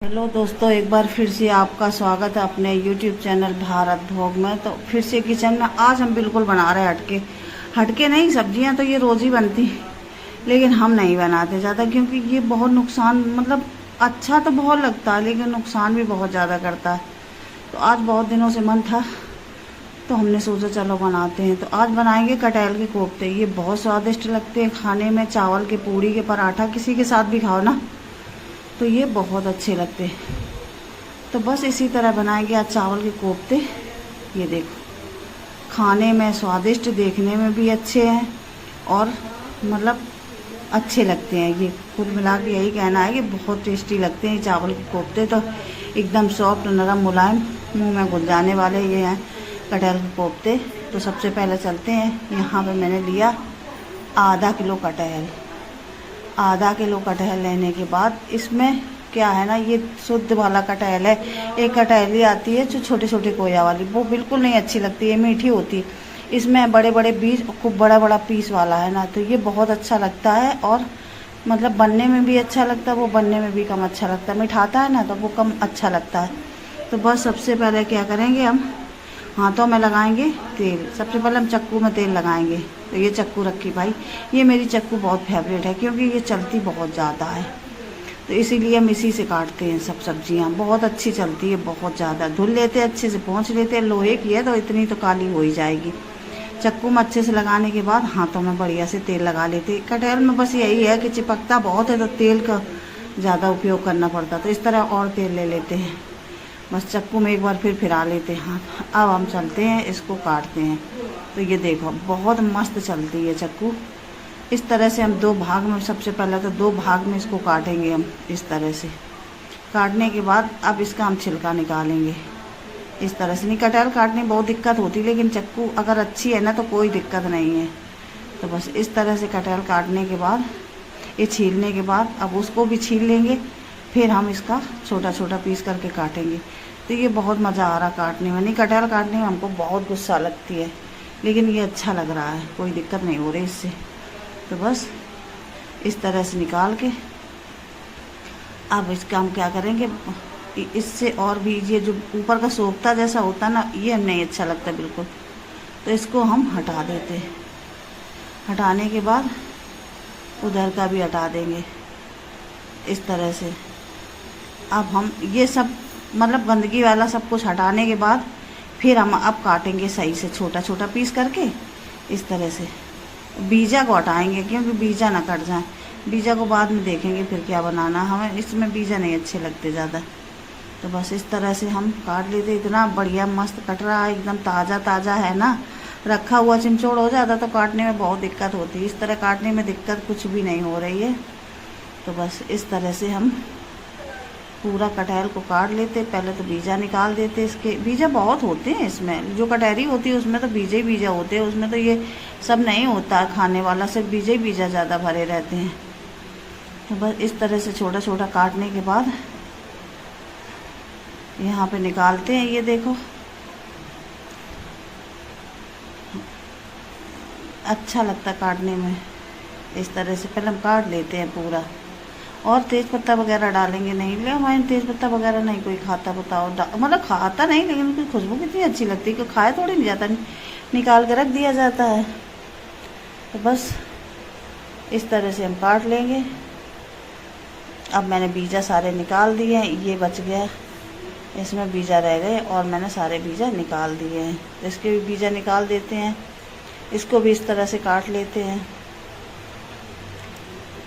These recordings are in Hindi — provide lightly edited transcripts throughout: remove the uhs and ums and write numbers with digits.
हेलो दोस्तों, एक बार फिर से आपका स्वागत है अपने YouTube चैनल भारत भोग में। तो फिर से किचन में आज हम बिल्कुल बना रहे हैं हटके नहीं। सब्जियां तो ये रोज़ ही बनती, लेकिन हम नहीं बनाते ज़्यादा, क्योंकि ये बहुत नुकसान, मतलब अच्छा तो बहुत लगता है लेकिन नुकसान भी बहुत ज़्यादा करता है। तो आज बहुत दिनों से मन था तो हमने सोचा चलो बनाते हैं। तो आज बनाएंगे कटहल के कोफ्ते। ये बहुत स्वादिष्ट लगते हैं खाने में। चावल के, पूड़ी के, पराठा किसी के साथ भी खाओ ना तो ये बहुत अच्छे लगते हैं। तो बस इसी तरह बनाएंगे आज चावल के कोफ्ते। ये देखो, खाने में स्वादिष्ट, देखने में भी अच्छे हैं और मतलब अच्छे लगते हैं। ये कुल मिला के यही कहना है कि बहुत टेस्टी लगते हैं चावल के कोफ्ते। तो एकदम सॉफ्ट, नरम, मुलायम, मुंह में घुल जाने वाले ये हैं कटहल के कोफ्ते। तो सबसे पहले चलते हैं। यहाँ पे मैंने लिया आधा किलो कटहल। आधा किलो कटहल लेने के बाद इसमें क्या है ना, ये शुद्ध वाला कटहल है। एक कटहली आती है जो छोटे छोटे कोया वाली, वो बिल्कुल नहीं अच्छी लगती है, मीठी होती है। इसमें बड़े बड़े बीज, खूब बड़ा बड़ा पीस वाला है ना, तो ये बहुत अच्छा लगता है और मतलब बनने में भी अच्छा लगता है, वो बनने में भी कम अच्छा लगता है। मिठाता है ना तो वो कम अच्छा लगता है। तो बस सबसे पहले क्या करेंगे, हम हाथों में लगाएंगे तेल। सबसे पहले हम चक्कू में तेल लगाएंगे। तो ये चक्कू रखी भाई, ये मेरी चक्कू बहुत फेवरेट है क्योंकि ये चलती बहुत ज़्यादा है, तो इसीलिए हम इसी से काटते हैं सब सब्जियां। बहुत अच्छी चलती है, बहुत ज़्यादा। धुल लेते हैं, अच्छे से पोंछ लेते हैं। लोहे की है तो इतनी तो काली हो ही जाएगी। चक्कू में अच्छे से लगाने के बाद हाथों में बढ़िया से तेल लगा लेते हैं। कटहल में बस यही है कि चिपकता बहुत है तो तेल का ज़्यादा उपयोग करना पड़ता, तो इस तरह और तेल ले लेते हैं। बस चक्कू में एक बार फिर फिरा लेते हैं हाथ। अब हम चलते हैं, इसको काटते हैं। तो ये देखो, बहुत मस्त चलती है चक्कू। इस तरह से हम दो भाग में, सबसे पहले तो दो भाग में इसको काटेंगे हम। इस तरह से काटने के बाद अब इसका हम छिलका निकालेंगे। इस तरह से नहीं, कटहल काटने में बहुत दिक्कत होती, लेकिन चक्कू अगर अच्छी है ना तो कोई दिक्कत नहीं है। तो बस इस तरह से कटहल काटने के बाद, ये छीलने के बाद अब उसको भी छील लेंगे। फिर हम इसका छोटा छोटा पीस करके काटेंगे। तो ये बहुत मज़ा आ रहा काटने में। नहीं, कटहल काटने में हमको बहुत गुस्सा लगती है, लेकिन ये अच्छा लग रहा है, कोई दिक्कत नहीं हो रही इससे। तो बस इस तरह से निकाल के अब इसका हम क्या करेंगे, इससे और भी ये जो ऊपर का सोखता जैसा होता ना, ये नहीं अच्छा लगता बिल्कुल। तो इसको हम हटा देते हैं। हटाने के बाद उधर का भी हटा देंगे इस तरह से। अब हम ये सब मतलब गंदगी वाला सब कुछ हटाने के बाद फिर हम अब काटेंगे सही से, छोटा छोटा पीस करके इस तरह से। बीजा को हटाएंगे क्योंकि बीजा ना कट जाए। बीजा को बाद में देखेंगे फिर क्या बनाना, हमें इसमें बीजा नहीं अच्छे लगते ज़्यादा। तो बस इस तरह से हम काट लेते। इतना बढ़िया मस्त कट रहा है, एकदम ताज़ा ताज़ा है ना। रखा हुआ चिमचोड़ हो जाता तो काटने में बहुत दिक्कत होती। इस तरह काटने में दिक्कत कुछ भी नहीं हो रही है। तो बस इस तरह से हम पूरा कटहल को काट लेते। पहले तो बीजा निकाल देते। इसके बीजा बहुत होते हैं इसमें, जो कटहरी होती है उसमें तो बीजे ही बीजा होते हैं, उसमें तो ये सब नहीं होता खाने वाला, सिर्फ बीजे ही बीजा ज़्यादा भरे रहते हैं। तो बस इस तरह से छोटा छोटा काटने के बाद यहाँ पे निकालते हैं। ये देखो, अच्छा लगता काटने में। इस तरह से पहले हम काट लेते हैं पूरा। और तेज़ पत्ता वगैरह डालेंगे नहीं, ले हमारे तेज़ पत्ता वगैरह नहीं कोई खाता, बताओ। मतलब खाता नहीं, लेकिन उनकी खुशबू कितनी अच्छी लगती है कि खाया थोड़ी नहीं जाता, निकाल के रख दिया जाता है। तो बस इस तरह से हम काट लेंगे। अब मैंने बीजा सारे निकाल दिए हैं, ये बच गया, इसमें बीजा रह गए और मैंने सारे बीजा निकाल दिए हैं। तो इसके भी बीजा निकाल देते हैं। इसको भी इस तरह से काट लेते हैं।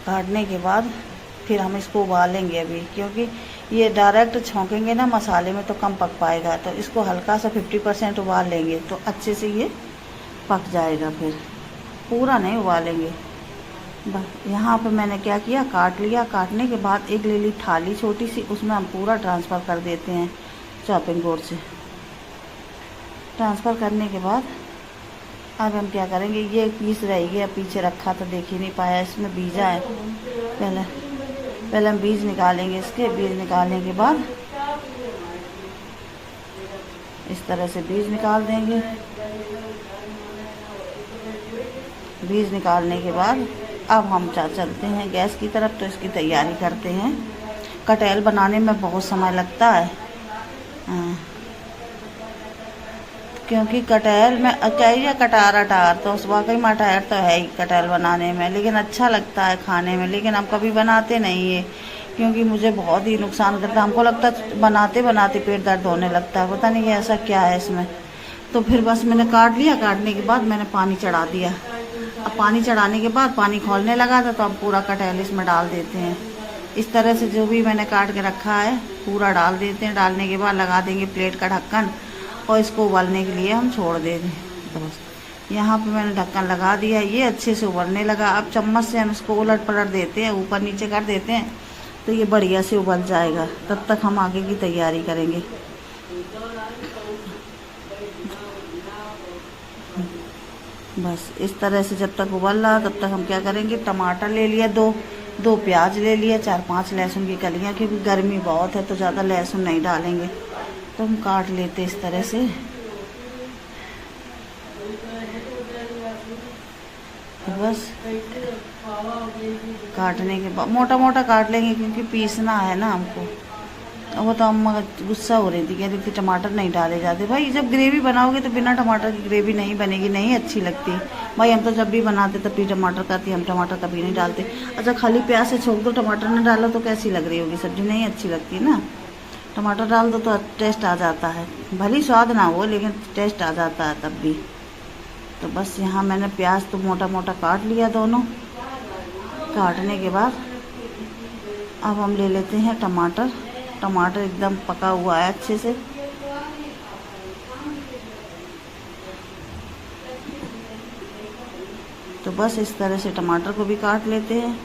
काटने के बाद फिर हम इसको उबालेंगे अभी, क्योंकि ये डायरेक्ट छौंकेंगे ना मसाले में तो कम पक पाएगा। तो इसको हल्का सा 50% उबाल लेंगे तो अच्छे से ये पक जाएगा। फिर पूरा नहीं उबालेंगे। यहाँ पे मैंने क्या किया, काट लिया। काटने के बाद एक ले ली थाली छोटी सी, उसमें हम पूरा ट्रांसफ़र कर देते हैं चॉपिंग बोर्ड से। ट्रांसफ़र करने के बाद अब हम क्या करेंगे, ये पीस रह गया पीछे रखा तो देख ही नहीं पाया, इसमें बीजा है। पहले हम बीज निकालेंगे इसके। बीज निकालने के बाद इस तरह से बीज निकाल देंगे। बीज निकालने के बाद अब हम चलते हैं गैस की तरफ। तो इसकी तैयारी करते हैं। कटहल बनाने में बहुत समय लगता है। क्योंकि कटहल में कहिए कटार अटार, तो उस वाकई में अटार तो है ही कटहल बनाने में, लेकिन अच्छा लगता है खाने में। लेकिन हम कभी बनाते नहीं है, क्योंकि मुझे बहुत ही नुकसान करता है। हमको लगता है बनाते बनाते पेट दर्द होने लगता है, पता नहीं ऐसा क्या है इसमें। तो फिर बस मैंने काट लिया, काटने के बाद मैंने पानी चढ़ा दिया। अब पानी चढ़ाने के बाद पानी खौलने लगा था, तो अब पूरा कटहल इसमें डाल देते हैं। इस तरह से जो भी मैंने काट के रखा है पूरा डाल देते हैं। डालने के बाद लगा देंगे प्लेट का ढक्कन और इसको उबलने के लिए हम छोड़ देंगे। तो बस यहाँ पे मैंने ढक्कन लगा दिया, ये अच्छे से उबलने लगा। अब चम्मच से हम इसको उलट पलट देते हैं, ऊपर नीचे कर देते हैं, तो ये बढ़िया से उबल जाएगा। तब तक हम आगे की तैयारी करेंगे। बस इस तरह से जब तक उबल रहा तब तक हम क्या करेंगे, टमाटर ले लिया, दो प्याज ले लिया, 4-5 लहसुन की कलियाँ, क्योंकि गर्मी बहुत है तो ज़्यादा लहसुन नहीं डालेंगे। तो हम काट लेते इस तरह से। तो बस काटने के बाद मोटा मोटा काट लेंगे, क्योंकि पीसना है ना हमको। वो तो अम्मा गुस्सा हो रही थी, कह रही थी टमाटर नहीं डाले जाते। भाई जब ग्रेवी बनाओगे तो बिना टमाटर की ग्रेवी नहीं बनेगी, नहीं अच्छी लगती। भाई हम तो जब भी बनाते तब भी टमाटर खाती, हम टमाटर कभी नहीं डालते। अच्छा खाली प्याज से छोड़ दो, टमाटर न डालो तो कैसी लग रही होगी सब्जी, नहीं अच्छी लगती ना। टमाटर डाल दो तो टेस्ट आ जाता है, भली स्वाद ना हो लेकिन टेस्ट आ जाता है तब भी। तो बस यहाँ मैंने प्याज तो मोटा मोटा काट लिया दोनों। काटने के बाद अब हम ले लेते हैं टमाटर। टमाटर एकदम पका हुआ है अच्छे से। तो बस इस तरह से टमाटर को भी काट लेते हैं।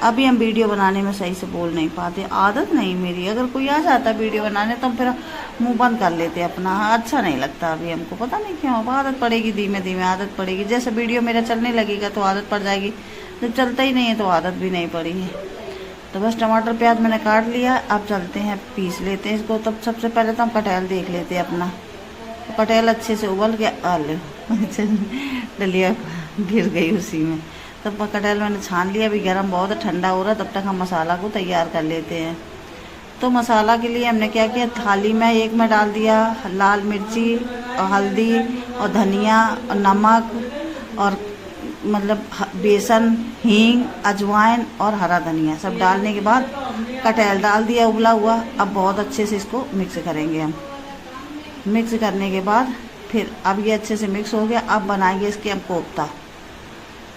अभी हम वीडियो बनाने में सही से बोल नहीं पाते, आदत नहीं मेरी। अगर कोई आ जाता वीडियो बनाने तो हम फिर मुंह बंद कर लेते अपना, अच्छा नहीं लगता अभी हमको, पता नहीं क्यों। अब आदत पड़ेगी, धीमे धीमे आदत पड़ेगी। जैसे वीडियो मेरा चलने लगेगा तो आदत पड़ जाएगी, जब चलता ही नहीं है तो आदत भी नहीं पड़ी है। तो बस टमाटर प्याज मैंने काट लिया। अब चलते हैं पीस लेते हैं इसको। तब सबसे पहले तो हम कटहल देख लेते हैं अपना। तो कटहल अच्छे से उबल गया, आलू डलिया गिर गई उसी में। तब कटहल मैंने छान लिया। अभी गर्म बहुत है, ठंडा हो रहा है, तब तक हम मसाला को तैयार कर लेते हैं। तो मसाला के लिए हमने क्या किया, थाली में एक में डाल दिया लाल मिर्ची और हल्दी और धनिया और नमक और मतलब बेसन, हींग, अजवाइन और हरा धनिया सब डालने के बाद कटहल डाल दिया उबला हुआ। अब बहुत अच्छे से इसको मिक्स करेंगे हम। मिक्स करने के बाद फिर अब ये अच्छे से मिक्स हो गया। अब बनाएंगे इसके हम कोफ्ता।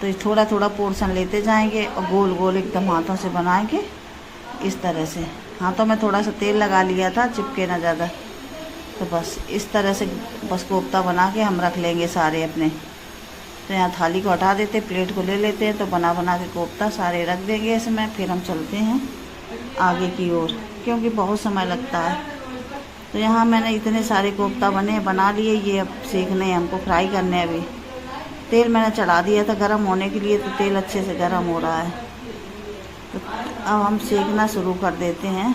तो ये थोड़ा थोड़ा पोर्शन लेते जाएंगे और गोल गोल एकदम हाथों से बनाएंगे इस तरह से। हाथों में थोड़ा सा तेल लगा लिया था, चिपके ना ज़्यादा। तो बस इस तरह से बस कोफ्ता बना के हम रख लेंगे सारे अपने। तो यहाँ थाली को हटा देते, प्लेट को ले लेते हैं। तो बना बना के कोफ्ता सारे रख देंगे इसमें। फिर हम चलते हैं आगे की ओर, क्योंकि बहुत समय लगता है। तो यहाँ मैंने इतने सारे कोफ्ता बना लिए। ये अब सेकने हैं हमको, फ्राई करने। अभी तेल मैंने चढ़ा दिया था गर्म होने के लिए, तो तेल अच्छे से गर्म हो रहा है। तो अब हम सेकना शुरू कर देते हैं।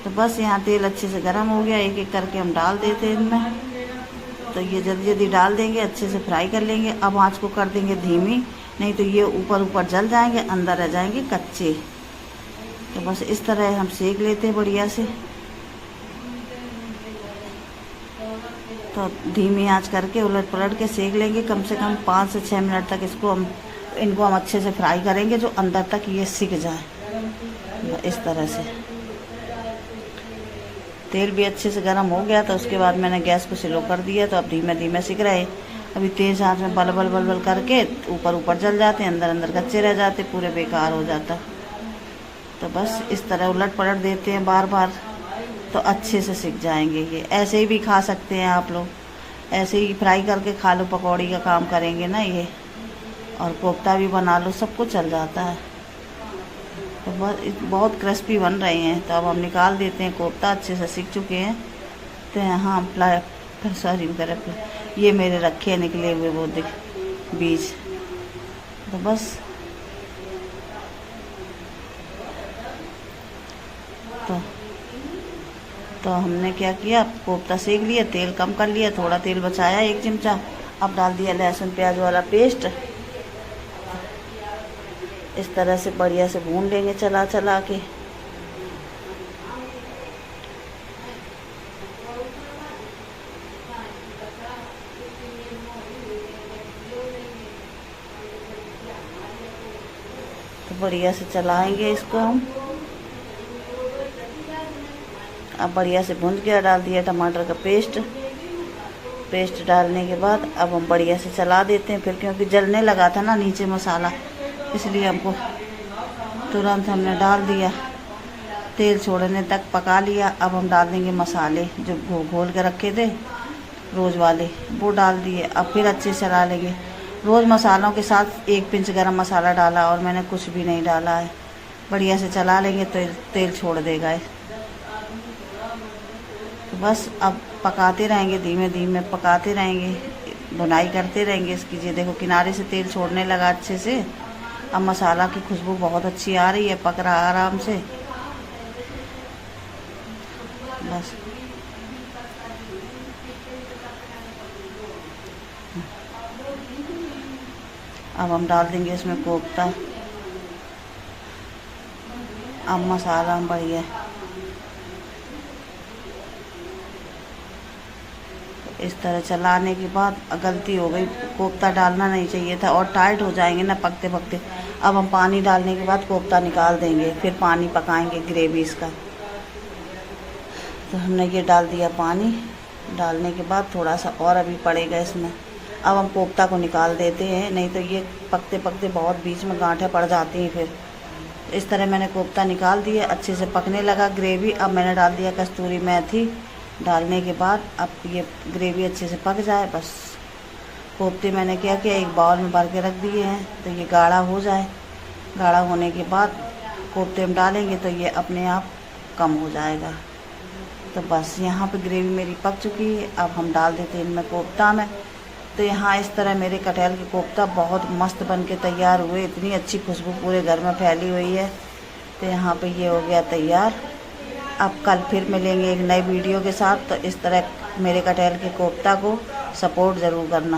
तो बस यहाँ तेल अच्छे से गर्म हो गया, एक एक करके हम डाल देते हैं इनमें। तो ये जल्दी जल्दी डाल देंगे, अच्छे से फ्राई कर लेंगे। अब आँच को कर देंगे धीमी, नहीं तो ये ऊपर ऊपर जल जाएंगे, अंदर रह जाएंगे कच्चे। तो बस इस तरह हम सेक लेते हैं बढ़िया से। तो धीमी आंच करके उलट पलट के सेक लेंगे कम से कम 5 से 6 मिनट तक। इनको हम अच्छे से फ्राई करेंगे, जो अंदर तक ये सिक जाए इस तरह से। तेल भी अच्छे से गर्म हो गया। तो उसके बाद मैंने गैस को स्लो कर दिया। तो अब धीमे धीमे सिक रहे। अभी तेज़ आंच में बल बल बल बल करके ऊपर ऊपर जल जाते, अंदर अंदर कच्चे रह जाते, पूरे बेकार हो जाता। तो बस इस तरह उलट पलट देते हैं बार बार, तो अच्छे से सिक जाएंगे ये। ऐसे ही भी खा सकते हैं आप लोग, ऐसे ही फ्राई करके खा लो, पकौड़ी का काम करेंगे ना ये। और कोफ्ता भी बना लो, सब कुछ चल जाता है। तो बहुत क्रिस्पी बन रहे हैं। तो अब हम निकाल देते हैं। कोफ्ता अच्छे से सिक चुके हैं। तो यहाँ ये मेरे रखे निकले हुए वो दिख बीज। तो बस तो हमने क्या किया, कोफ्ता सेक लिया, तेल कम कर लिया, थोड़ा तेल बचाया 1 चमचा। अब डाल दिया लहसुन प्याज वाला पेस्ट। इस तरह से बढ़िया से भून लेंगे चला चला के। बढ़िया से चलाएंगे इसको हम। अब बढ़िया से भून के डाल दिया टमाटर का पेस्ट डालने के बाद अब हम बढ़िया से चला देते हैं फिर, क्योंकि जलने लगा था ना नीचे मसाला, इसलिए हमको तुरंत हमने डाल दिया। तेल छोड़ने तक पका लिया। अब हम डाल देंगे मसाले जो घोल के रखे थे रोज़ वाले, वो डाल दिए। अब फिर अच्छे से चला लेंगे। रोज़ मसालों के साथ 1 पिंच गरम मसाला डाला और मैंने कुछ भी नहीं डाला है। बढ़िया से चला लेंगे तो तेल छोड़ देगा। तो बस अब पकाते रहेंगे, धीमे धीमे पकाते रहेंगे, भुनाई करते रहेंगे इसकी। ये देखो किनारे से तेल छोड़ने लगा अच्छे से। अब मसाला की खुशबू बहुत अच्छी आ रही है, पक रहा आराम से। बस अब हम डाल देंगे इसमें कोफ्ता। अब मसाला बढ़िया इस तरह चलाने के बाद गलती हो गई, कोफ्ता डालना नहीं चाहिए था और टाइट हो जाएंगे ना पकते पकते। अब हम पानी डालने के बाद कोफ्ता निकाल देंगे, फिर पानी पकाएंगे ग्रेवी इसका। तो हमने ये डाल दिया पानी। डालने के बाद थोड़ा सा और अभी पड़ेगा इसमें। अब हम कोफ्ता को निकाल देते हैं, नहीं तो ये पकते पकते बहुत बीच में गांठें पड़ जाती हैं फिर। इस तरह मैंने कोफ्ता निकाल दिया, अच्छे से पकने लगा ग्रेवी। अब मैंने डाल दिया कस्तूरी मेथी। डालने के बाद अब ये ग्रेवी अच्छे से पक जाए बस। कोफ्ते मैंने क्या किया, एक बाउल में भर के रख दिए हैं तो ये गाढ़ा हो जाए। गाढ़ा होने के बाद कोफ्ते में डालेंगे तो ये अपने आप कम हो जाएगा। तो बस यहाँ पे ग्रेवी मेरी पक चुकी है। अब हम डाल देते हैं इनमें कोफ्ता में। तो यहाँ इस तरह मेरे कटहल के कोफ्ता बहुत मस्त बन के तैयार हुए। इतनी अच्छी खुशबू पूरे घर में फैली हुई है। तो यहाँ पे ये हो गया तैयार। अब कल फिर मिलेंगे एक नई वीडियो के साथ। तो इस तरह मेरे कटहल के कोफ्ता को सपोर्ट ज़रूर करना।